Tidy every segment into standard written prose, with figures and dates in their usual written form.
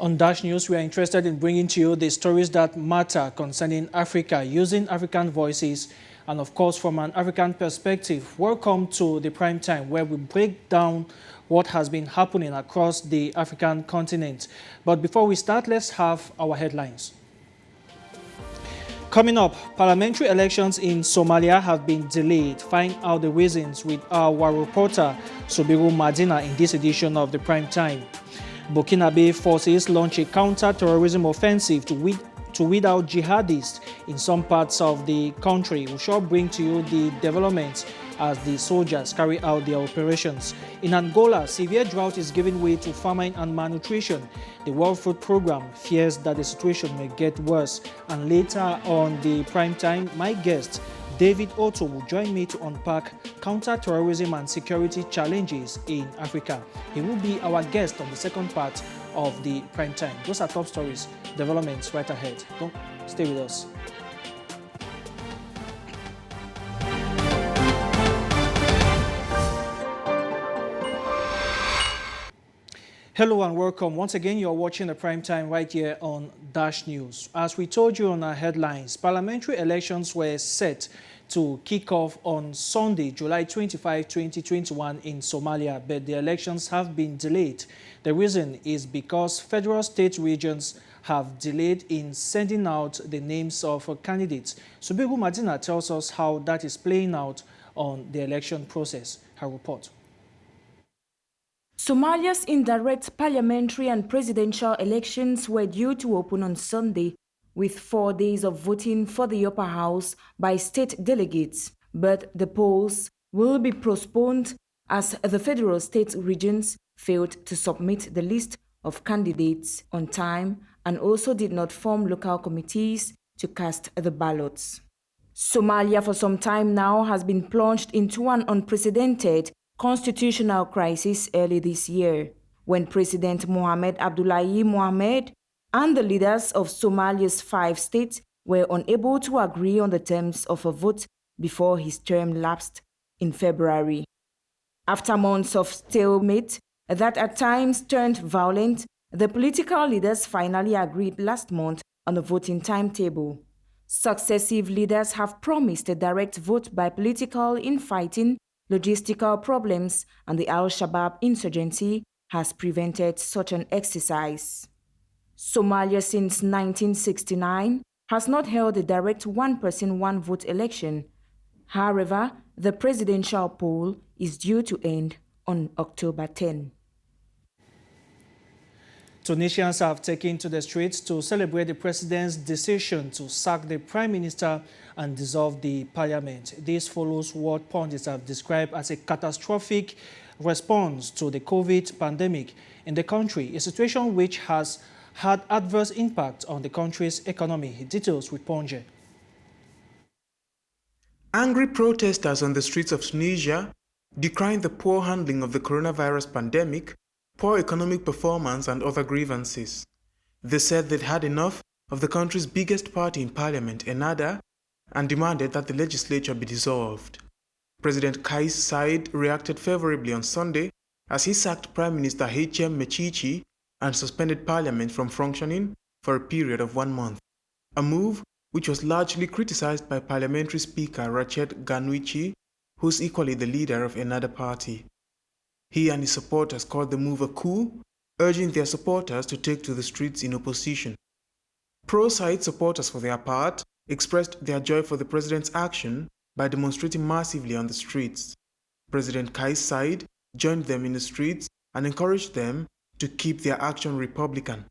On Dash News, we are interested in bringing to you the stories that matter concerning Africa, using African voices, and of course, from an African perspective. Welcome to the Prime Time, where we break down what has been happening across the African continent. But before we start, let's have our headlines. Coming up, parliamentary elections in Somalia have been delayed. Find out the reasons with our reporter, Sobiru Madina, in this edition of the Prime Time. Burkinabe forces launch a counter-terrorism offensive to weed out jihadists in some parts of the country. We shall bring to you the developments as the soldiers carry out their operations. In Angola, severe drought is giving way to famine and malnutrition. The World Food Programme fears that the situation may get worse. And later on the Prime Time, my guest, David Otto, will join me to unpack counter-terrorism and security challenges in Africa. He will be our guest on the second part of the Prime Time. Those are top stories, developments right ahead. Don't stay with us. Hello and welcome. Once again, you're watching the Prime Time right here on Dash News. As we told you on our headlines, parliamentary elections were set to kick off on Sunday, July 25, 2021 in Somalia, but the elections have been delayed. The reason is because federal state regions have delayed in sending out the names of candidates. Subiru Madina tells us how that is playing out on the election process. Her report. Somalia's indirect parliamentary and presidential elections were due to open on Sunday, with 4 days of voting for the upper house by state delegates. But the polls will be postponed as the federal state regions failed to submit the list of candidates on time and also did not form local committees to cast the ballots. Somalia for some time now has been plunged into an unprecedented constitutional crisis early this year, when President Mohamed Abdullahi Mohamed and the leaders of Somalia's 5 states were unable to agree on the terms of a vote before his term lapsed in February. After months of stalemate that at times turned violent, the political leaders finally agreed last month on a voting timetable. Successive leaders have promised a direct vote by political infighting, logistical problems, and the Al-Shabaab insurgency has prevented such an exercise. Somalia since 1969 has not held a direct one-person, one-vote election. However, the presidential poll is due to end on October 10. Tunisians have taken to the streets to celebrate the president's decision to sack the prime minister and dissolve the parliament. This follows what pundits have described as a catastrophic response to the COVID pandemic in the country, a situation which has had adverse impact on the country's economy. Details with Ponje. Angry protesters on the streets of Tunisia decrying the poor handling of the coronavirus pandemic, poor economic performance, and other grievances. They said they'd had enough of the country's biggest party in parliament, Ennahda, and demanded that the legislature be dissolved. President Kais Saied reacted favorably on Sunday as he sacked Prime Minister H.M. Mechichi and suspended parliament from functioning for a period of 1 month, a move which was largely criticized by Parliamentary Speaker Rached Ghannouchi, who's equally the leader of Ennahda party. He and his supporters called the move a coup, urging their supporters to take to the streets in opposition. Pro-Saied supporters, for their part, expressed their joy for the president's action by demonstrating massively on the streets. President Kais Saied joined them in the streets and encouraged them to keep their action republican.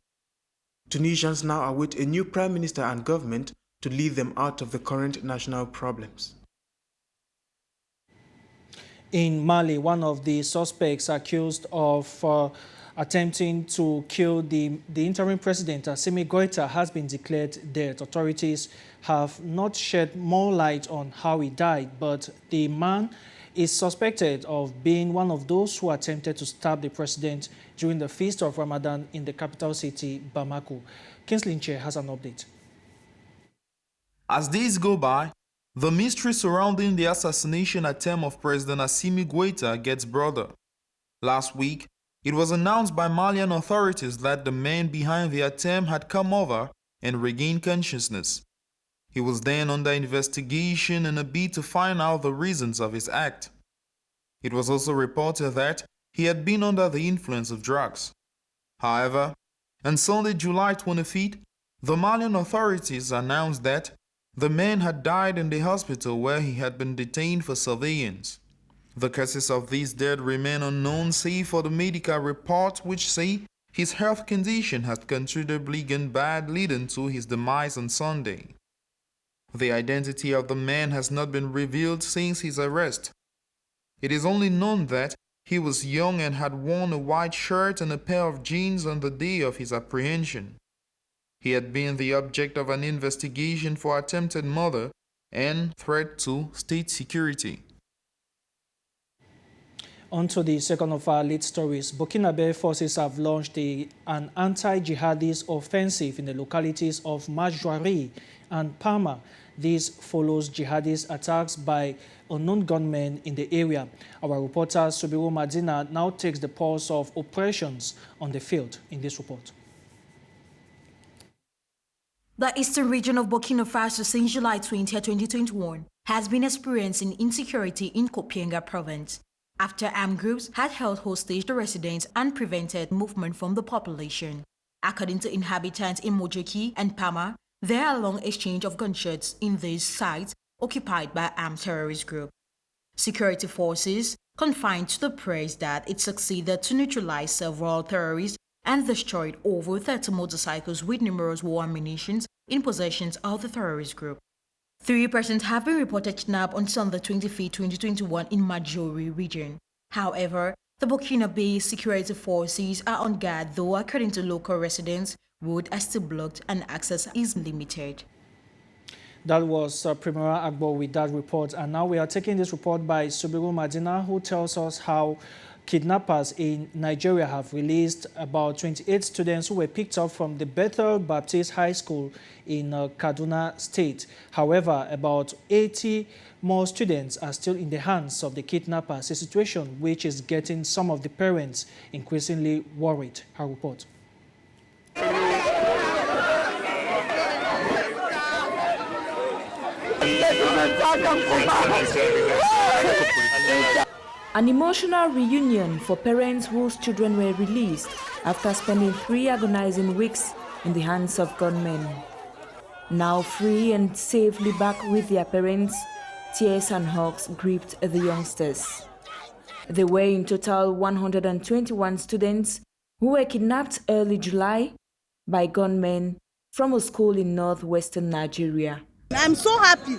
Tunisians now await a new prime minister and government to lead them out of the current national problems. In Mali, one of the suspects accused of attempting to kill the interim president, Assimi Goïta, has been declared dead. Authorities have not shed more light on how he died, but the man is suspected of being one of those who attempted to stab the president during the feast of Ramadan in the capital city, Bamako. Kingsley Nche has an update. As days go by, the mystery surrounding the assassination attempt of President Assimi Goïta gets broader. Last week, It was announced by Malian authorities that the man behind the attempt had come over and regained consciousness. He was then under investigation in a bid to find out the reasons of his act. It was also reported that he had been under the influence of drugs. However, on Sunday, July 25th, the Malian authorities announced that the man had died in the hospital where he had been detained for surveillance. The causes of this death remain unknown save for the medical reports which say his health condition had considerably gone bad, leading to his demise on Sunday. The identity of the man has not been revealed since his arrest. It is only known that he was young and had worn a white shirt and a pair of jeans on the day of his apprehension. He had been the object of an investigation for attempted murder and threat to state security. On to the second of our lead stories. Burkinabe forces have launched an anti-jihadist offensive in the localities of Majouari and Palma. This follows jihadist attacks by unknown gunmen in the area. Our reporter Subiru Madina now takes the pulse of operations on the field in this report. The eastern region of Burkina Faso since July 20, 2021 has been experiencing insecurity in Kopienga province after armed groups had held hostage the residents and prevented movement from the population. According to inhabitants in Mojeki and Pama, there are long exchange of gunshots in these sites occupied by armed terrorist groups. Security forces confined to the press that it succeeded to neutralize several terrorists and destroyed over 30 motorcycles with numerous war ammunition in possession of the terrorist group. 3 persons have been reported kidnapped on Sunday 25, 2021 in Majouari region. However, the Burkina-based security forces are on guard, though according to local residents, roads are still blocked and access is limited. That was Primera Agbo with that report. And now we are taking this report by Subiru Madina, who tells us how kidnappers in Nigeria have released about 28 students who were picked up from the Bethel Baptist High School in Kaduna State. However, about 80 more students are still in the hands of the kidnappers, a situation which is getting some of the parents increasingly worried. Her report. An emotional reunion for parents whose children were released after spending 3 agonizing weeks in the hands of gunmen. Now free and safely back with their parents, tears and hugs gripped the youngsters. There were in total 121 students who were kidnapped early July by gunmen from a school in northwestern Nigeria. I'm so happy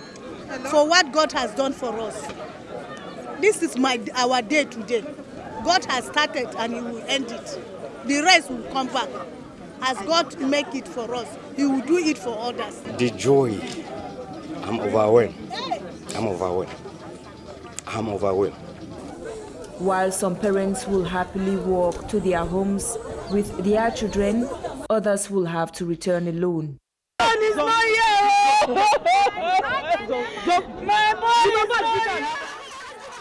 for what God has done for us. This is our day today. God has started and He will end it. The rest will come back. As God make it for us, He will do it for others. The joy, I'm overwhelmed. I'm overwhelmed. While some parents will happily walk to their homes with their children, others will have to return alone.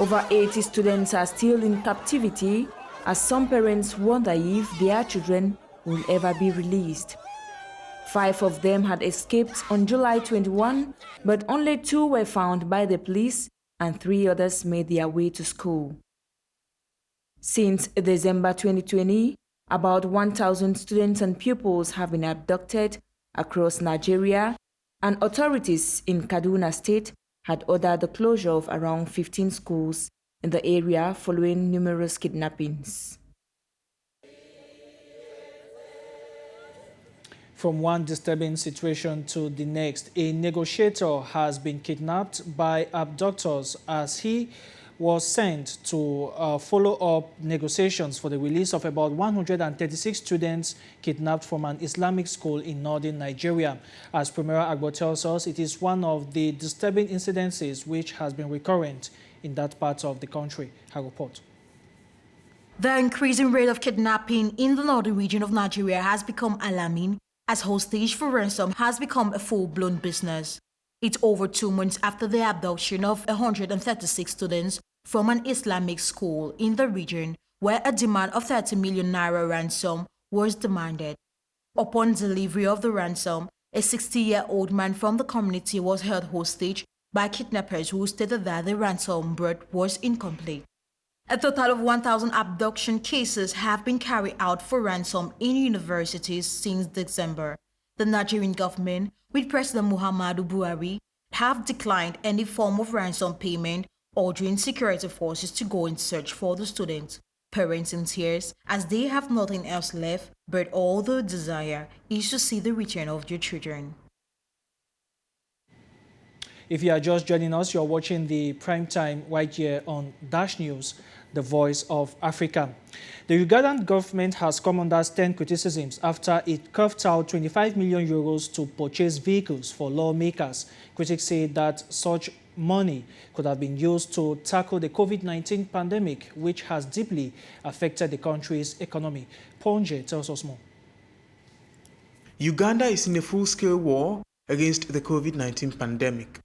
Over 80 students are still in captivity as some parents wonder if their children will ever be released. 5 of them had escaped on July 21, but only 2 were found by the police and 3 others made their way to school. Since December 2020, about 1,000 students and pupils have been abducted across Nigeria, and authorities in Kaduna State had ordered the closure of around 15 schools in the area following numerous kidnappings. From one disturbing situation to the next, a negotiator has been kidnapped by abductors as he was sent to follow up negotiations for the release of about 136 students kidnapped from an Islamic school in northern Nigeria. As Primera Agbo tells us, it is one of the disturbing incidences which has been recurrent in that part of the country. Her report. The increasing rate of kidnapping in the northern region of Nigeria has become alarming as hostage for ransom has become a full-blown business. It's over 2 months after the abduction of 136 students from an Islamic school in the region, where a demand of 30 million naira ransom was demanded. Upon delivery of the ransom, a 60-year-old man from the community was held hostage by kidnappers who stated that the ransom brought was incomplete. A total of 1,000 abduction cases have been carried out for ransom in universities since December. The Nigerian government, with President Muhammadu Buhari, have declined any form of ransom payment, ordering security forces to go in search for the students. Parents in tears, as they have nothing else left, but all they desire is to see the return of their children. If you are just joining us, you're watching the prime time right here on Dash News, the voice of Africa. The Ugandan government has come under stern criticisms after it coughed out 25 million euros to purchase vehicles for lawmakers. Critics say that such money could have been used to tackle the COVID-19 pandemic, which has deeply affected the country's economy. Ponje tells us more. Uganda is in a full-scale war against the COVID-19 pandemic.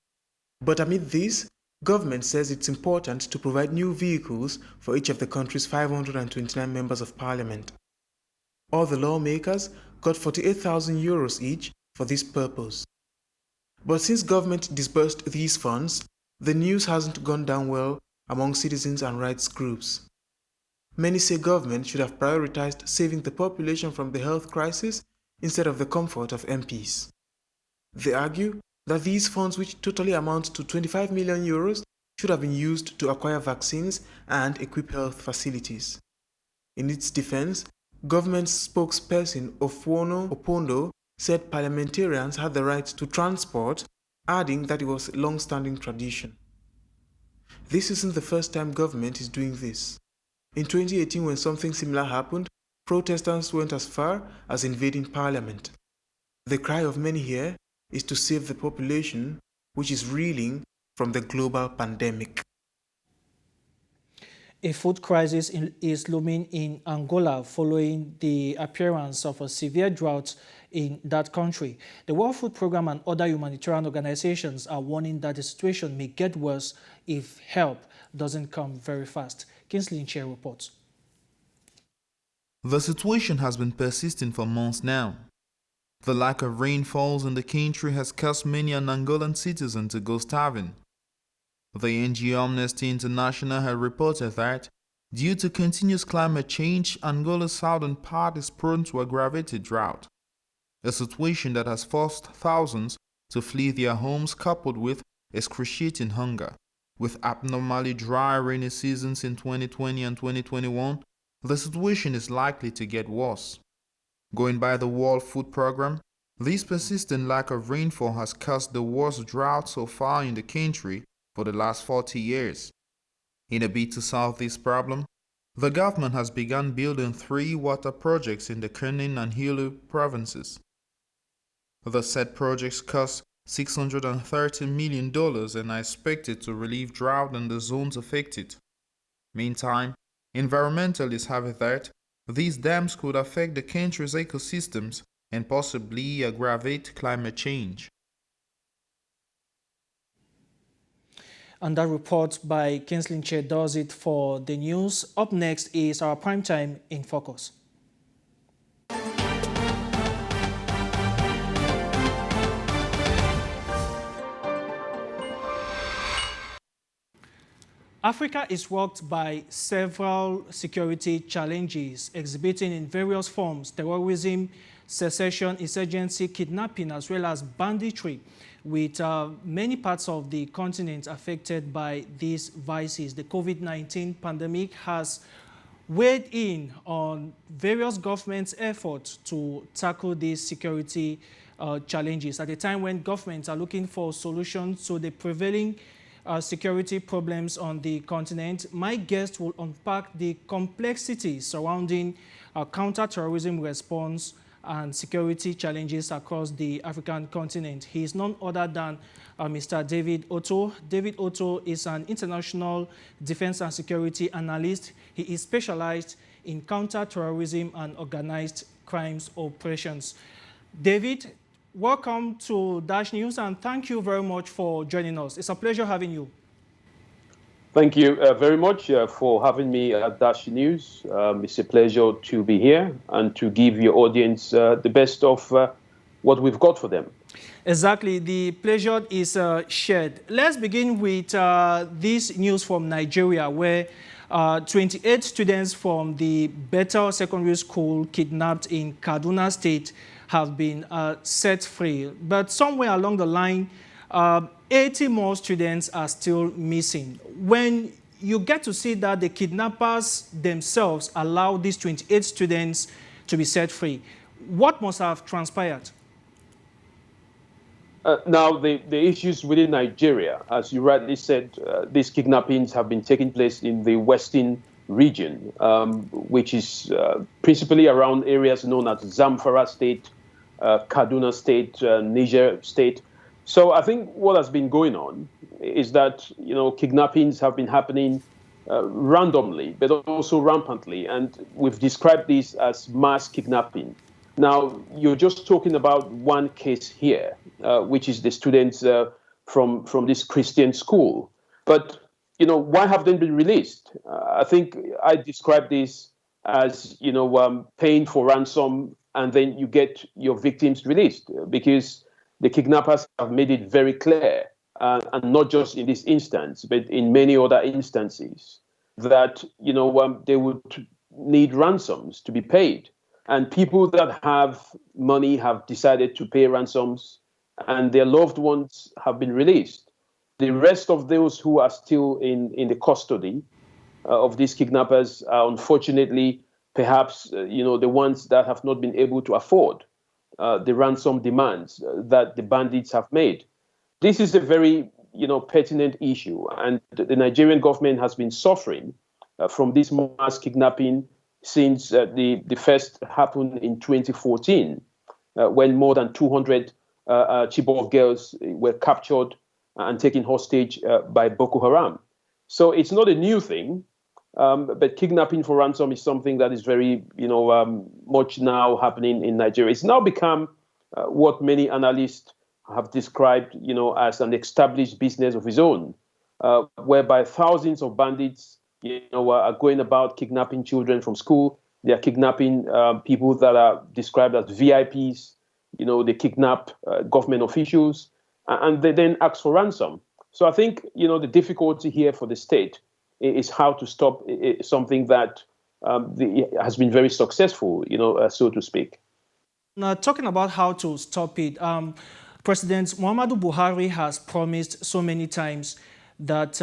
But amid this, government says it's important to provide new vehicles for each of the country's 529 members of parliament. All the lawmakers got 48,000 euros each for this purpose. But since government disbursed these funds, the news hasn't gone down well among citizens and rights groups. Many say government should have prioritized saving the population from the health crisis instead of the comfort of MPs. They argue that these funds, which totally amount to 25 million euros, should have been used to acquire vaccines and equip health facilities. In its defense, government spokesperson Ofuono Opondo said parliamentarians had the right to transport, adding that it was a long-standing tradition. This isn't the first time government is doing this. In 2018, when something similar happened, protesters went as far as invading parliament. The cry of many here is to save the population, which is reeling from the global pandemic. A food crisis is looming in Angola following the appearance of a severe drought in that country. The World Food Programme and other humanitarian organizations are warning that the situation may get worse if help doesn't come very fast. Kingsley Nche reports. The situation has been persisting for months now. The lack of rainfalls in the country has caused many an Angolan citizen to go starving. The NGO Amnesty International had reported that, due to continuous climate change, Angola's southern part is prone to aggravated drought, a situation that has forced thousands to flee their homes, coupled with excruciating hunger. With abnormally dry rainy seasons in 2020 and 2021, the situation is likely to get worse. Going by the World Food Programme, this persistent lack of rainfall has caused the worst drought so far in the country for the last 40 years. In a bid to solve this problem, the government has begun building 3 water projects in the Kernin and Hilu provinces. The said projects cost $630 million and are expected to relieve drought in the zones affected. Meantime, environmentalists have it that these dams could affect the country's ecosystems and possibly aggravate climate change. And that report by Kingsley Nche does it for the news. Up next is our Primetime in Focus. Africa is rocked by several security challenges, exhibiting in various forms terrorism, secession, insurgency, kidnapping, as well as banditry, with many parts of the continent affected by these vices. The COVID-19 pandemic has weighed in on various governments' efforts to tackle these security challenges at a time when governments are looking for solutions to the prevailing security problems on the continent. My guest will unpack the complexities surrounding counter-terrorism response and security challenges across the African continent. He is none other than Mr. David Otto. David Otto is an international defense and security analyst. He is specialized in counter-terrorism and organized crimes operations. David, welcome to Dash News, and thank you very much for joining us. It's a pleasure having you. Thank you very much for having me at Dash News. It's a pleasure to be here and to give your audience the best of what we've got for them. Exactly. The pleasure is shared. Let's begin with this news from Nigeria, where 28 students from the Bethel Secondary School kidnapped in Kaduna State have been set free. But somewhere along the line, 80 more students are still missing. When you get to see that the kidnappers themselves allow these 28 students to be set free, what must have transpired? Now, the issues within Nigeria, as you rightly said, these kidnappings have been taking place in the western region, which is principally around areas known as Zamfara State, Kaduna State, Niger State. So I think what has been going on is that, kidnappings have been happening randomly, but also rampantly. And we've described this as mass kidnapping. Now, you're just talking about one case here, which is the students from this Christian school. But, why have they been released? I think I describe this as, paying for ransom, and then you get your victims released, because the kidnappers have made it very clear, and not just in this instance, but in many other instances, that, they would need ransoms to be paid. And people that have money have decided to pay ransoms, and their loved ones have been released. The rest of those who are still in the custody of these kidnappers are unfortunately perhaps the ones that have not been able to afford the ransom demands that the bandits have made. This is a very pertinent issue, and the Nigerian government has been suffering from this mass kidnapping since the first happened in 2014, when more than 200 Chibok girls were captured and taken hostage by Boko Haram. So it's not a new thing, but kidnapping for ransom is something that is very, much now happening in Nigeria. It's now become what many analysts have described, as an established business of its own, whereby thousands of bandits are going about kidnapping children from school. They are kidnapping people that are described as VIPs. They kidnap government officials, and they then ask for ransom. So I think, the difficulty here for the state is how to stop something that has been very successful, so to speak. Now, talking about how to stop it, President Muhammadu Buhari has promised so many times that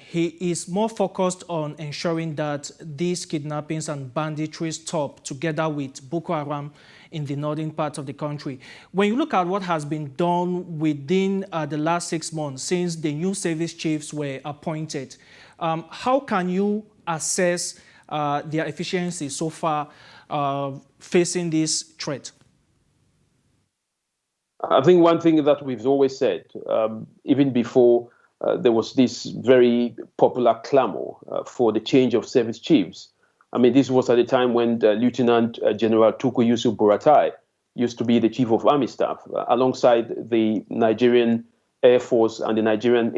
he is more focused on ensuring that these kidnappings and banditry stop, together with Boko Haram in the northern part of the country. When you look at what has been done within the last 6 months since the new service chiefs were appointed, how can you assess their efficiency so far facing this threat? I think one thing that we've always said, even before there was this very popular clamor for the change of service chiefs. I mean, this was at the time when Lieutenant General Tuku Yusuf Buratai used to be the chief of army staff, alongside the Nigerian Air Force and the Nigerian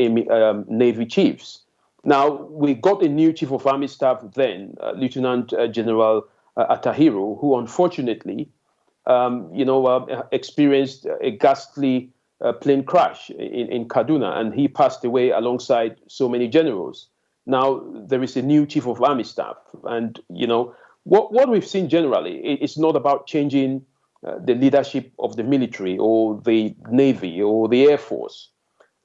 Navy chiefs. Now, we got a new chief of army staff then, Lieutenant General Atahiru, who unfortunately, experienced a ghastly plane crash in Kaduna, and he passed away alongside so many generals. Now there is a new chief of army staff, and what we've seen generally, it's not about changing the leadership of the military or the Navy or the Air Force.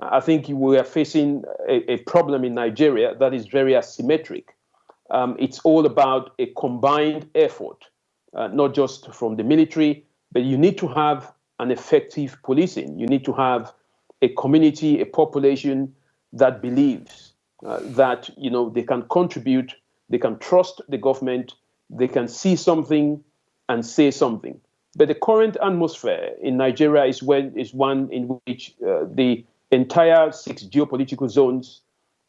I think we are facing a problem in Nigeria that is very asymmetric. It's all about a combined effort, not just from the military, but you need to have an effective policing. You need to have a community, a population that believes that they can contribute, they can trust the government, they can see something and say something. But the current atmosphere in Nigeria is one in which the entire 6 geopolitical zones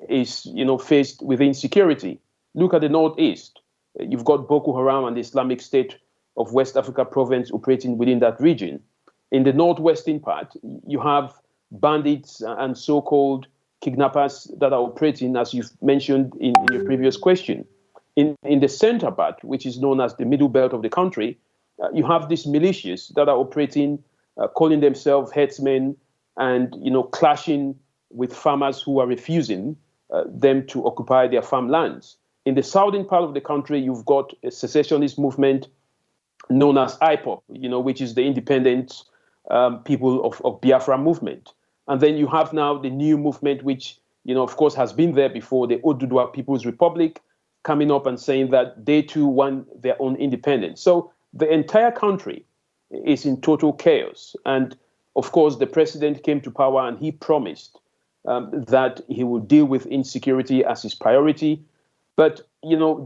is faced with insecurity. Look at the northeast. You've got Boko Haram and the Islamic State of West Africa province operating within that region. In the northwestern part, you have bandits and so-called kidnappers that are operating, as you've mentioned in your previous question. In the center part, which is known as the middle belt of the country, you have these militias that are operating, calling themselves herdsmen, and clashing with farmers who are refusing them to occupy their farmlands. In the southern part of the country, you've got a secessionist movement known as IPOB, which is the independent people of Biafra movement. And then you have now the new movement, which, of course, has been there before, the Oduduwa People's Republic, coming up and saying that they too want their own independence. So the entire country is in total chaos. And of course, the president came to power and he promised that he will deal with insecurity as his priority. But,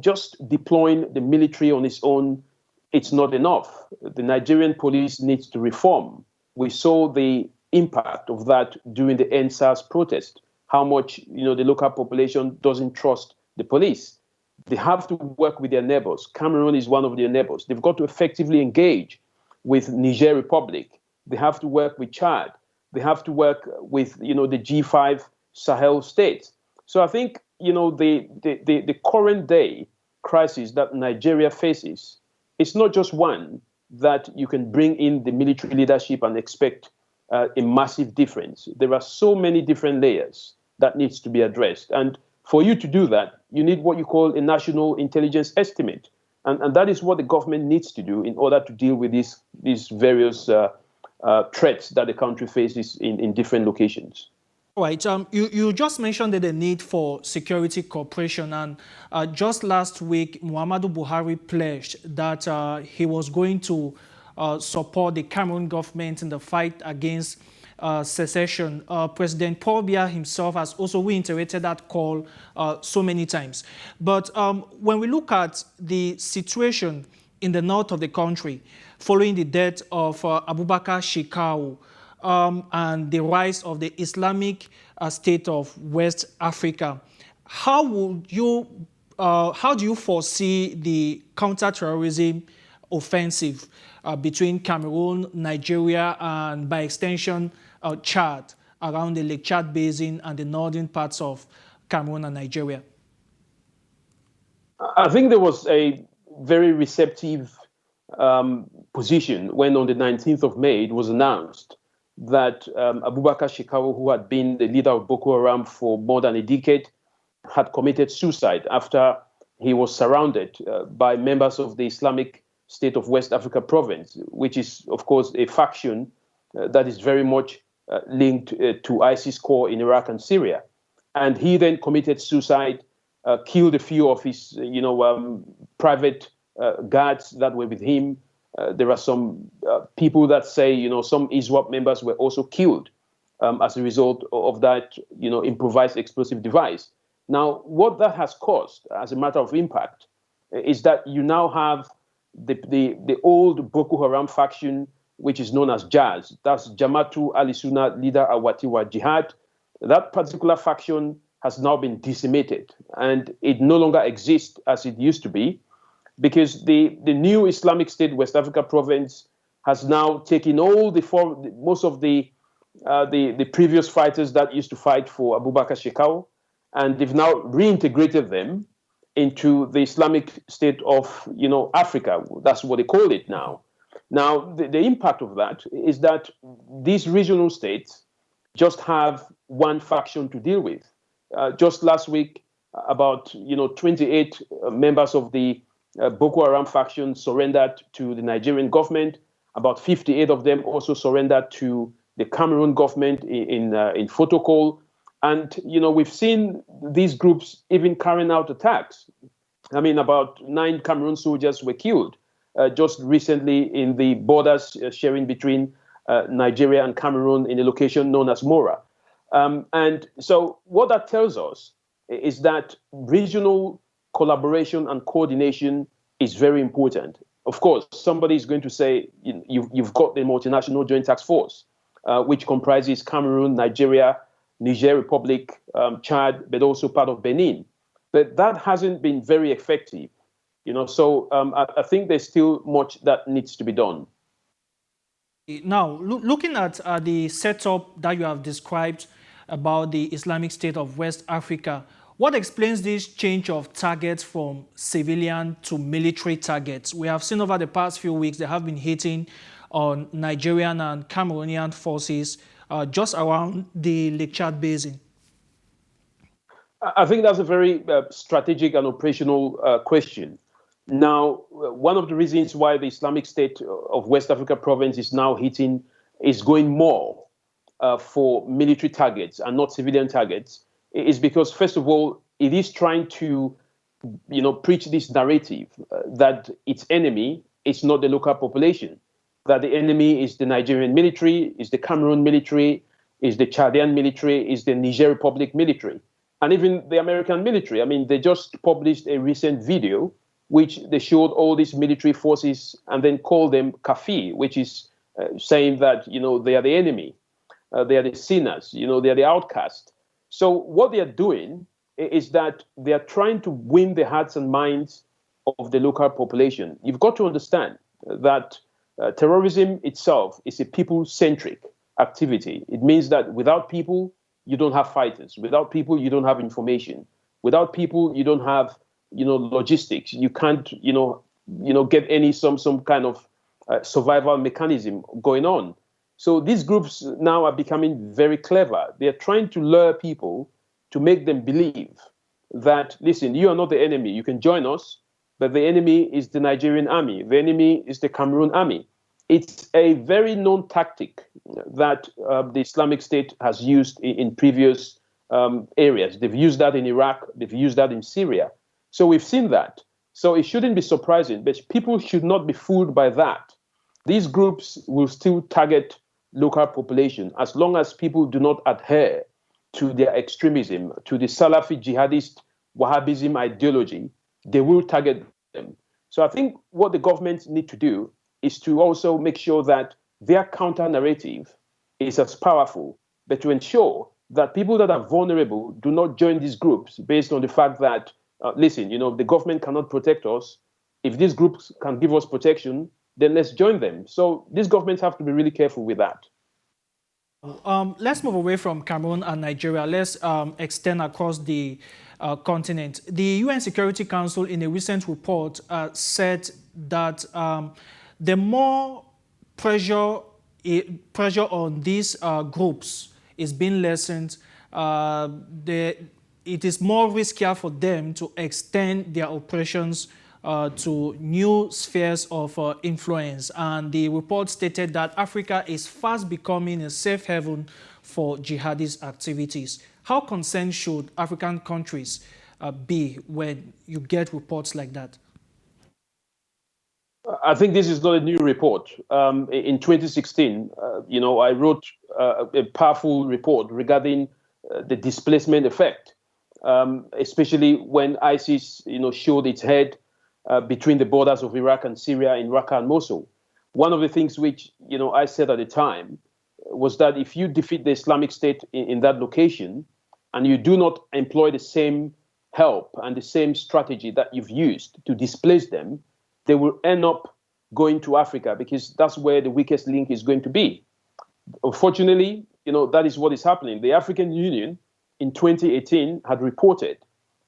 just deploying the military on its own, it's not enough. The Nigerian police needs to reform. We saw the impact of that during the NSAS protest, how much, the local population doesn't trust the police. They have to work with their neighbors. Cameroon is one of their neighbors. They've got to effectively engage with Niger Republic. They have to work with Chad. They have to work with, the G5 Sahel states. So I think, the current day crisis that Nigeria faces, it's not just one that you can bring in the military leadership and expect a massive difference. There are so many different layers that needs to be addressed. And for you to do that, you need what you call a national intelligence estimate. And that is what the government needs to do in order to deal with these various threats that the country faces in different locations. All right. You just mentioned the need for security cooperation, and just last week, Muhammadu Buhari pledged that he was going to support the Cameroon government in the fight against secession. President Paul Biya himself has also reiterated that call so many times. But when we look at the situation in the north of the country, following the death of Abubakar Shekau, and the rise of the Islamic State of West Africa, how do you foresee the counter-terrorism offensive between Cameroon, Nigeria, and by extension, Chad, around the Lake Chad Basin and the northern parts of Cameroon and Nigeria? I think there was a very receptive position when on the 19th of May it was announced that Abubakar Shekau, who had been the leader of Boko Haram for more than a decade, had committed suicide after he was surrounded by members of the Islamic State of West Africa province, which is, of course, a faction that is very much linked to ISIS core in Iraq and Syria. And he then committed suicide, killed a few of his, private guards that were with him. There are some people that say, some ISWAP members were also killed as a result of that, improvised explosive device. Now, what that has caused as a matter of impact is that you now have the old Boko Haram faction, which is known as JAS. That's Jamatu Al-Sunnah Leader Awatiwa Jihad. That particular faction has now been decimated, and it no longer exists as it used to be, because the new Islamic State West Africa province has now taken most of the previous fighters that used to fight for Abubakar Shekau, and they've now reintegrated them into the Islamic State of Africa. That's what they call it now. Now, the impact of that is that these regional states just have one faction to deal with. Just last week, about 28 members of the Boko Haram faction surrendered to the Nigerian government. About 58 of them also surrendered to the Cameroon government in Fotokol. And, we've seen these groups even carrying out attacks. I mean, about 9 Cameroon soldiers were killed just recently in the borders sharing between Nigeria and Cameroon in a location known as Mora. And so what that tells us is that regional collaboration and coordination is very important. Of course, somebody is going to say you've got the multinational joint task force, which comprises Cameroon, Nigeria, Niger Republic, Chad, but also part of Benin. But that hasn't been very effective, So I think there's still much that needs to be done. Now, looking at the setup that you have described about the Islamic State of West Africa. What explains this change of targets from civilian to military targets? We have seen over the past few weeks they have been hitting on Nigerian and Cameroonian forces just around the Lake Chad Basin. I think that's a very strategic and operational question. Now, one of the reasons why the Islamic State of West Africa province is now hitting is going more for military targets and not civilian targets is because, first of all, it is trying to, preach this narrative that its enemy is not the local population, that the enemy is the Nigerian military, is the Cameroon military, is the Chadian military, is the Niger Republic military, and even the American military. I mean, they just published a recent video which they showed all these military forces and then called them kafir, which is saying that, they are the enemy, they are the sinners, they are the outcast. So what they are doing is that they are trying to win the hearts and minds of the local population. You've got to understand that terrorism itself is a people-centric activity. It means that without people, you don't have fighters. Without people, you don't have information. Without people, you don't have, logistics. You can't, get any some kind of survival mechanism going on. So these groups now are becoming very clever. They're trying to lure people to make them believe that, listen, you are not the enemy. You can join us, but the enemy is the Nigerian army. The enemy is the Cameroon army. It's a very known tactic that the Islamic State has used in previous areas. They've used that in Iraq. They've used that in Syria. So we've seen that. So it shouldn't be surprising, but people should not be fooled by that. These groups will still target local population as long as people do not adhere to their extremism, to the Salafi jihadist Wahhabism ideology. They will target them. So I think what the governments need to do is to also make sure that their counter-narrative is as powerful, but to ensure that people that are vulnerable do not join these groups based on the fact that, listen, the government cannot protect us. If these groups can give us protection, then let's join them. So these governments have to be really careful with that. Let's move away from Cameroon and Nigeria. Let's extend across the continent. The UN Security Council, in a recent report, said that the more pressure on these groups is being lessened, it is more riskier for them to extend their operations to new spheres of influence. And the report stated that Africa is fast becoming a safe haven for jihadist activities. How concerned should African countries be when you get reports like that? I think this is not a new report. In 2016, I wrote a powerful report regarding the displacement effect, especially when ISIS, showed its head between the borders of Iraq and Syria in Raqqa and Mosul. One of the things which, I said at the time was that if you defeat the Islamic State in that location and you do not employ the same help and the same strategy that you've used to displace them, they will end up going to Africa because that's where the weakest link is going to be. Unfortunately, that is what is happening. The African Union in 2018 had reported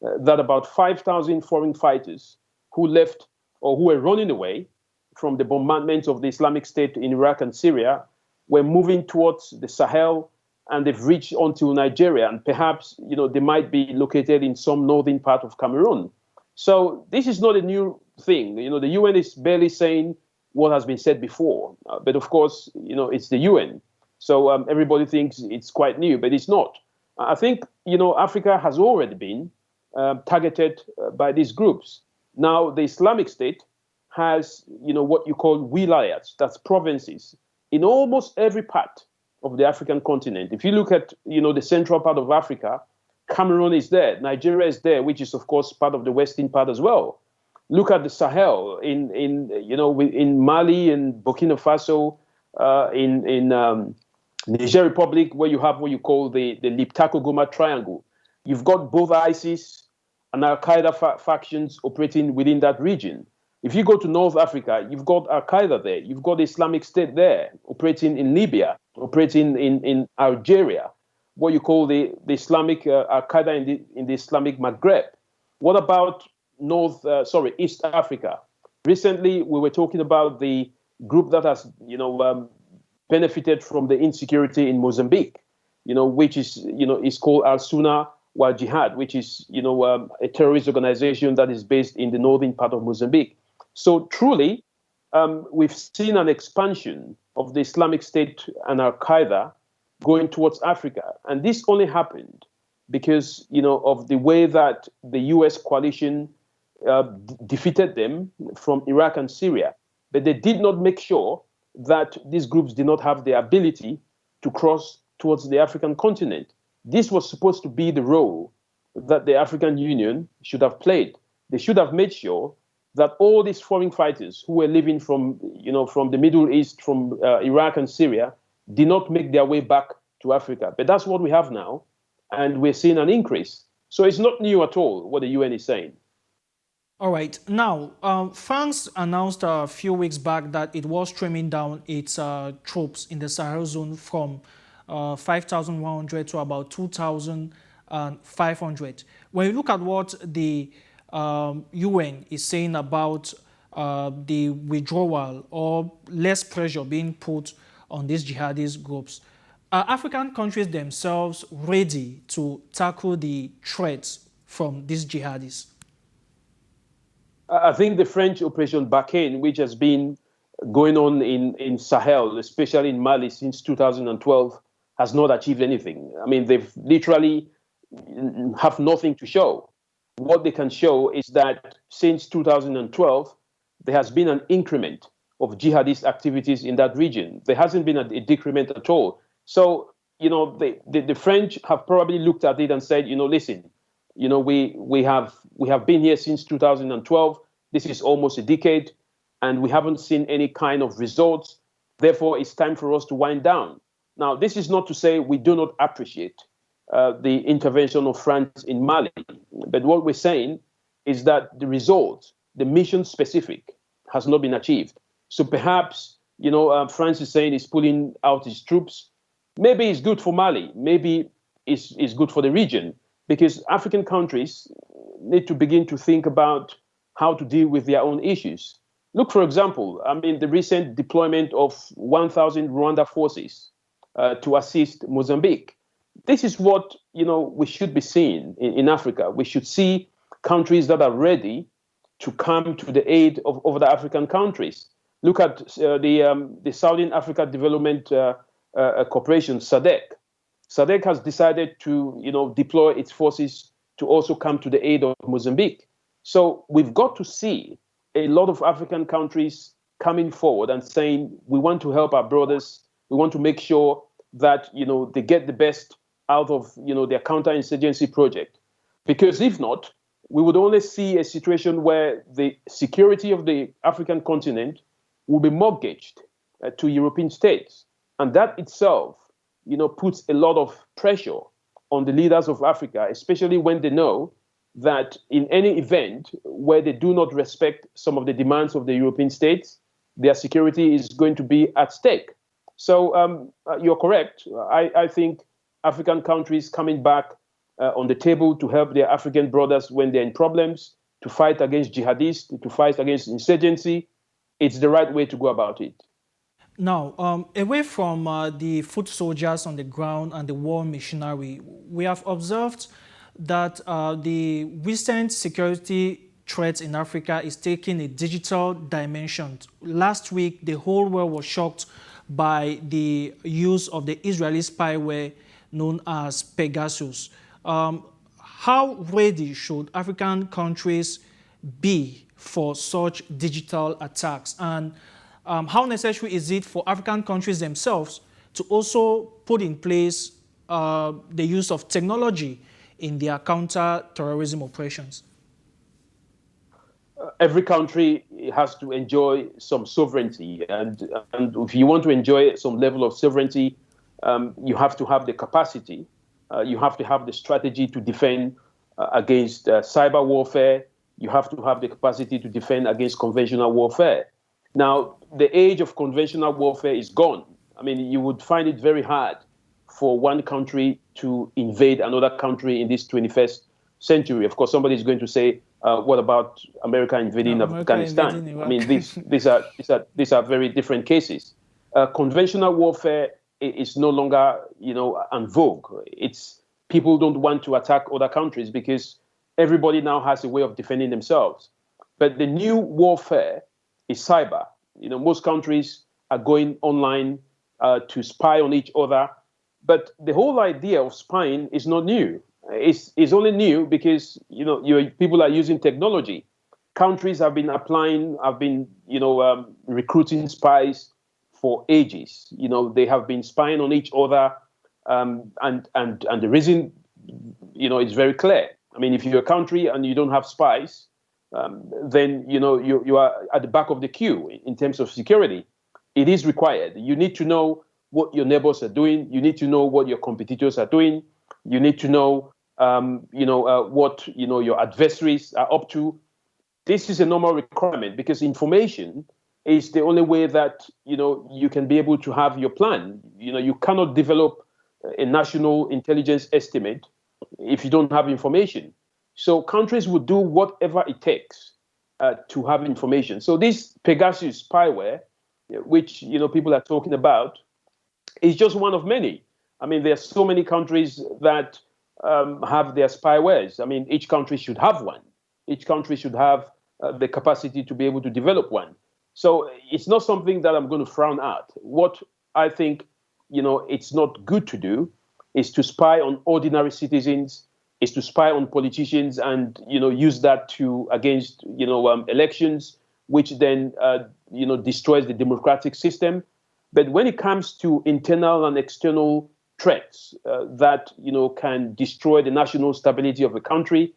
that about 5,000 foreign fighters who left or who were running away from the bombardment of the Islamic State in Iraq and Syria were moving towards the Sahel, and they've reached onto Nigeria, and perhaps they might be located in some northern part of Cameroon. So this is not a new thing. The UN is barely saying what has been said before, but of course, it's the UN. So everybody thinks it's quite new, but it's not. I think Africa has already been targeted by these groups. Now, the Islamic State has, what you call wilayats, that's provinces, in almost every part of the African continent. If you look at, the central part of Africa, Cameroon is there, Nigeria is there, which is, of course, part of the western part as well. Look at the Sahel in Mali and Burkina Faso, in Niger Republic, where you have what you call the Liptako-Goma Triangle. You've got both ISIS and Al-Qaeda factions operating within that region. If you go to North Africa, you've got Al-Qaeda there. You've got the Islamic State there, operating in Libya, operating in Algeria. what you call the Islamic Al-Qaeda in the Islamic Maghreb? What about East Africa? Recently, we were talking about the group that has, benefited from the insecurity in Mozambique, which is called Al-Sunnah wal Jihad, which is, a terrorist organization that is based in the northern part of Mozambique. So truly, we've seen an expansion of the Islamic State and Al-Qaeda going towards Africa. And this only happened because, of the way that the U.S. coalition defeated them from Iraq and Syria. But they did not make sure that these groups did not have the ability to cross towards the African continent. This was supposed to be the role that the African Union should have played. They should have made sure that all these foreign fighters who were living from the Middle East, from Iraq and Syria, did not make their way back to Africa. But that's what we have now, and we're seeing an increase. So it's not new at all what the UN is saying. All right. Now, France announced a few weeks back that it was trimming down its troops in the Sahel zone from 5,100 to about 2,500. When you look at what the UN is saying about the withdrawal or less pressure being put on these jihadist groups, are African countries themselves ready to tackle the threats from these jihadists? I think the French Operation Barkhane, which has been going on in Sahel, especially in Mali since 2012, has not achieved anything. I mean, they've literally have nothing to show. What they can show is that since 2012, there has been an increment of jihadist activities in that region. There hasn't been a decrement at all. So, the French have probably looked at it and said, listen, we have been here since 2012. This is almost a decade, and we haven't seen any kind of results. Therefore, it's time for us to wind down. Now, this is not to say we do not appreciate the intervention of France in Mali. But what we're saying is that the result, the mission specific, has not been achieved. So perhaps, France is saying it's pulling out its troops. Maybe it's good for Mali. Maybe it's good for the region, because African countries need to begin to think about how to deal with their own issues. Look, for example, the recent deployment of 1,000 Rwanda forces to assist Mozambique. This is what, we should be seeing in Africa. We should see countries that are ready to come to the aid of other African countries. Look at the Southern Africa Development Corporation, SADC. SADC has decided to, deploy its forces to also come to the aid of Mozambique. So we've got to see a lot of African countries coming forward and saying, we want to help our brothers. We want to make sure that, they get the best out of, their counterinsurgency project. Because if not, we would only see a situation where the security of the African continent will be mortgaged to European states. And that itself, puts a lot of pressure on the leaders of Africa, especially when they know that in any event where they do not respect some of the demands of the European states, their security is going to be at stake. So you're correct. I think African countries coming back on the table to help their African brothers when they're in problems, to fight against jihadists, to fight against insurgency, it's the right way to go about it. Now, away from the foot soldiers on the ground and the war machinery, we have observed that the recent security threats in Africa is taking a digital dimension. Last week, the whole world was shocked by the use of the Israeli spyware known as Pegasus. How ready should African countries be for such digital attacks? And how necessary is it for African countries themselves to also put in place the use of technology in their counter-terrorism operations? Every country has to enjoy some sovereignty. And if you want to enjoy some level of sovereignty, you have to have the capacity. You have to have the strategy to defend against cyber warfare. You have to have the capacity to defend against conventional warfare. Now, the age of conventional warfare is gone. I mean, you would find it very hard for one country to invade another country in this 21st century. Of course, somebody is going to say, what about America invading Afghanistan? Invading I mean, these are very different cases. Conventional warfare is no longer, en vogue. It's people don't want to attack other countries because everybody now has a way of defending themselves. But the new warfare is cyber. Most countries are going online to spy on each other. But the whole idea of spying is not new. It's only new because people are using technology. Countries have been recruiting spies for ages. They have been spying on each other, and the reason is very clear. I mean, if you're a country and you don't have spies, then you are at the back of the queue in terms of security. It is required. You need to know what your neighbors are doing. You need to know what your competitors are doing. You need to know, what your adversaries are up to. This is a normal requirement because information is the only way that you can be able to have your plan. You cannot develop a national intelligence estimate if you don't have information. So countries will do whatever it takes to have information. So this Pegasus spyware, which people are talking about, is just one of many. I mean, there are so many countries that have their spywares. I mean, each country should have one. Each country should have the capacity to be able to develop one. So it's not something that I'm going to frown at. What I think, it's not good to do is to spy on ordinary citizens, is to spy on politicians and, use that against elections, which then, destroys the democratic system. But when it comes to internal and external threats that, can destroy the national stability of a country,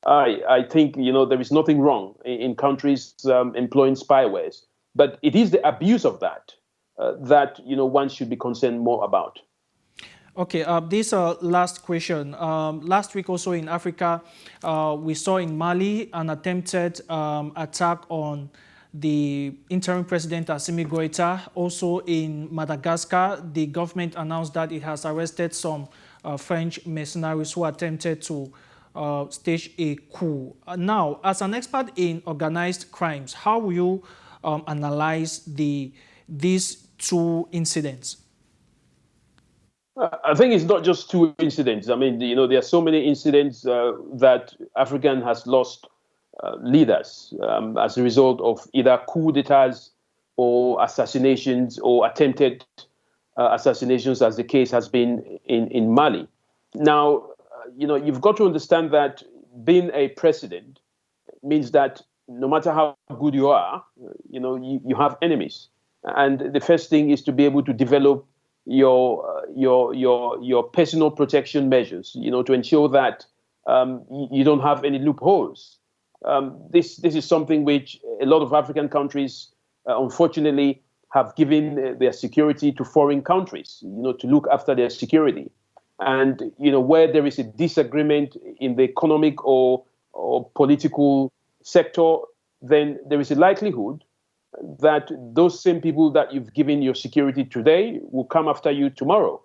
I think, there is nothing wrong in countries employing spywares. But it is the abuse of that that, one should be concerned more about. Okay, this last question. Last week also in Africa, we saw in Mali an attempted attack on the interim president Assimi Goïta. Also in Madagascar, the government announced that it has arrested some French mercenaries who attempted to stage a coup. Now, as an expert in organized crimes, how will you analyze these two incidents? I think it's not just two incidents. I mean, there are so many incidents that Africa has lost leaders as a result of either coup d'etats or assassinations or attempted assassinations, as the case has been in Mali. Now, you've got to understand that being a president means that no matter how good you are, you have enemies. And the first thing is to be able to develop your personal protection measures, to ensure that you don't have any loopholes. This is something which a lot of African countries, unfortunately, have given their security to foreign countries, to look after their security. And, where there is a disagreement in the economic or political sector, then there is a likelihood that those same people that you've given your security today will come after you tomorrow.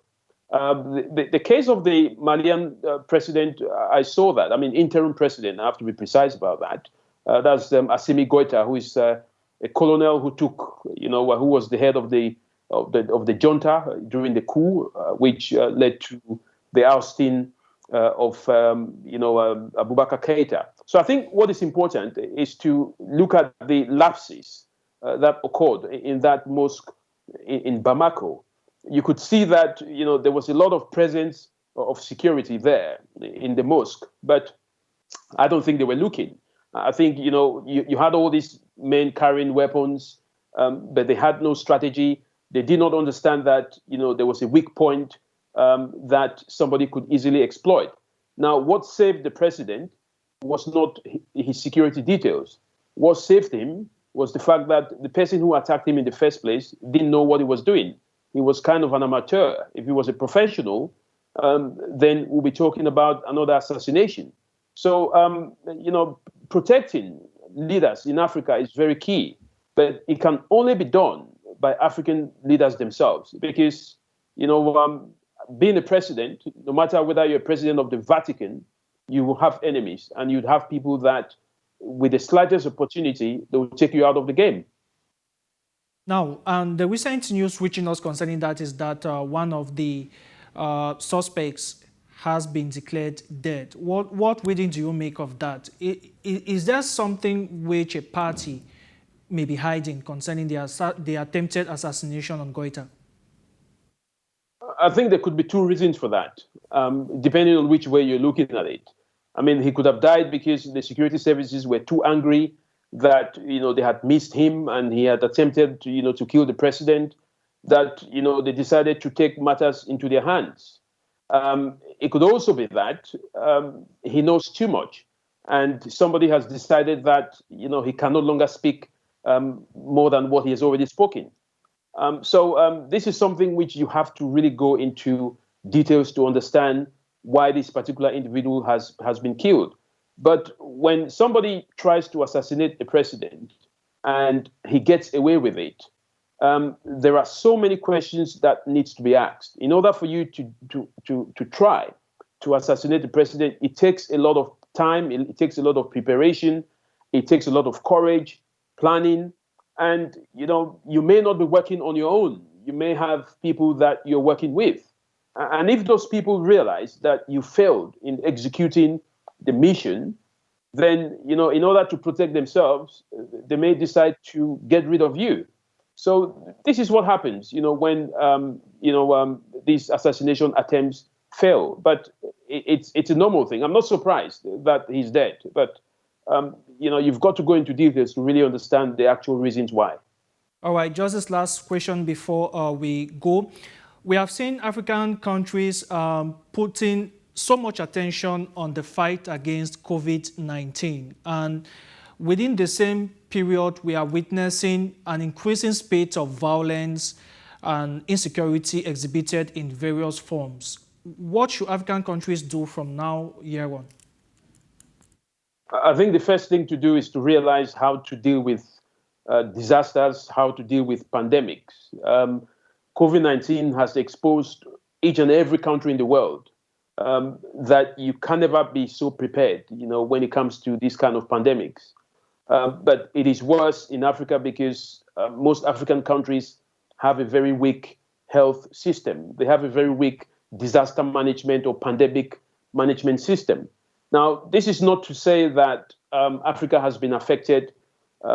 The case of the Malian president, I saw that. I mean, interim president, I have to be precise about that. That's Assimi Goïta, who is a colonel who took, who was the head of the junta during the coup, which led to the ousting of Abubakar Keïta. So I think what is important is to look at the lapses that occurred in that mosque in Bamako. You could see that there was a lot of presence of security there in the mosque, but I don't think they were looking. I think you had all these men carrying weapons, but they had no strategy. They did not understand that there was a weak point that somebody could easily exploit. Now, what saved the president was not his security details. What saved him was the fact that the person who attacked him in the first place didn't know what he was doing. He was kind of an amateur. If he was a professional, then we'll be talking about another assassination. So, protecting leaders in Africa is very key, but it can only be done by African leaders themselves because, being a president, no matter whether you're president of the Vatican, you will have enemies, and you'd have people that, with the slightest opportunity, they will take you out of the game. Now, the recent news reaching us concerning that is that one of the suspects has been declared dead. What reading do you make of that? Is there something which a party may be hiding concerning the attempted assassination on Goita? I think there could be two reasons for that, depending on which way you're looking at it. I mean, he could have died because the security services were too angry that, they had missed him and he had attempted to kill the president, that, they decided to take matters into their hands. It could also be that he knows too much and somebody has decided that, he can no longer speak more than what he has already spoken. So this is something which you have to really go into details to understand why this particular individual has been killed. But when somebody tries to assassinate a president and he gets away with it, there are so many questions that needs to be asked. In order for you to try to assassinate the president, it takes a lot of time, it takes a lot of preparation, it takes a lot of courage, planning, and you may not be working on your own. You may have people that you're working with. And if those people realize that you failed in executing the mission, then, in order to protect themselves, they may decide to get rid of you. So this is what happens, when, these assassination attempts fail. But it's a normal thing. I'm not surprised that he's dead. But, you've got to go into details to really understand the actual reasons why. All right, just this last question before we go. We have seen African countries putting so much attention on the fight against COVID-19. And within the same period, we are witnessing an increasing spate of violence and insecurity exhibited in various forms. What should African countries do from now here on? I think the first thing to do is to realize how to deal with disasters, how to deal with pandemics. COVID-19 has exposed each and every country in the world that you can never be so prepared, when it comes to these kind of pandemics. But it is worse in Africa because most African countries have a very weak health system. They have a very weak disaster management or pandemic management system. Now, this is not to say that Africa has been affected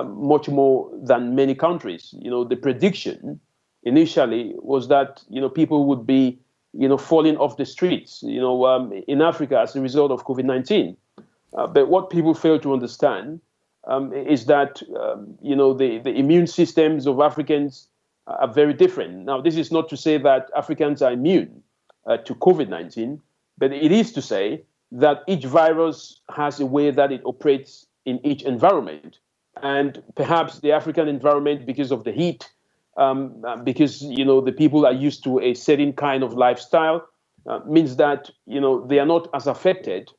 much more than many countries. The prediction initially was that, people would be, falling off the streets, in Africa as a result of COVID-19. But what people fail to understand is that, the immune systems of Africans are very different. Now, this is not to say that Africans are immune to COVID-19, but it is to say that each virus has a way that it operates in each environment. And perhaps the African environment, because of the heat, because, the people are used to a certain kind of lifestyle, means that, they are not as affected,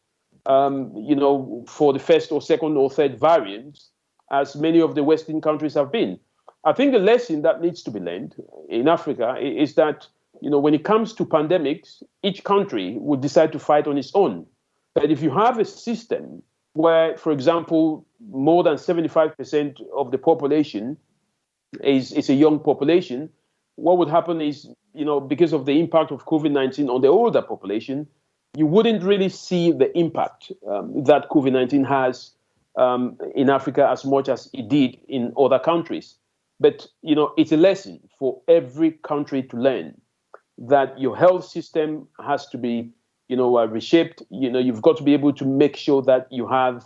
for the first or second or third variants as many of the Western countries have been. I think the lesson that needs to be learned in Africa is that, when it comes to pandemics, each country would decide to fight on its own. But if you have a system where, for example, more than 75% of the population is a young population, what would happen is, because of the impact of COVID-19 on the older population, you wouldn't really see the impact that COVID-19 has in Africa as much as it did in other countries. But, it's a lesson for every country to learn that your health system has to be, reshaped. You've got to be able to make sure that you have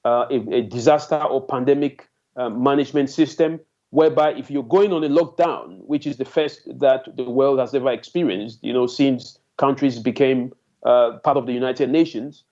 a disaster or pandemic management system, whereby if you're going on a lockdown, which is the first that the world has ever experienced, since countries became part of the United Nations,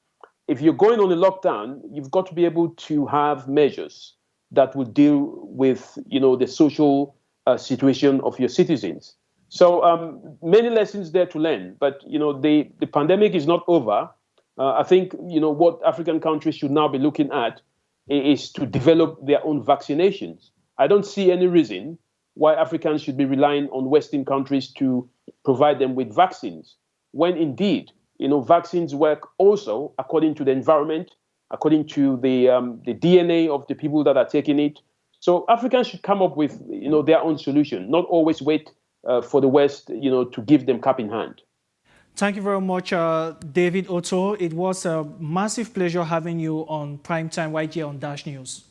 if you're going on a lockdown, you've got to be able to have measures that will deal with, the social situation of your citizens. So many lessons there to learn, but, the pandemic is not over. I think, what African countries should now be looking at is to develop their own vaccinations. I don't see any reason why Africans should be relying on Western countries to provide them with vaccines. when indeed, vaccines work also according to the environment, according to the DNA of the people that are taking it. So Africans should come up with, their own solution, not always wait for the West, to give them cap in hand. Thank you very much, David Otto. It was a massive pleasure having you on Primetime right here on Dash News.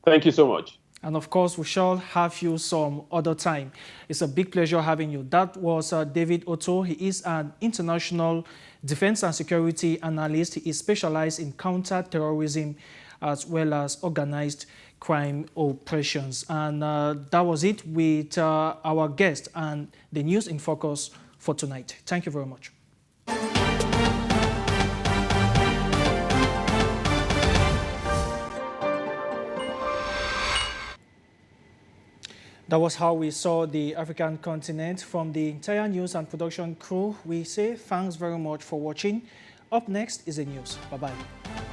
Thank you so much. And of course, we shall have you some other time. It's a big pleasure having you. That was David Otto. He is an international defense and security analyst. He is specialized in counter-terrorism as well as organized crime operations. And that was it with our guest and the News in Focus for tonight. Thank you very much. That was how we saw the African continent. From the entire news and production crew, we say thanks very much for watching. Up next is the news. Bye-bye.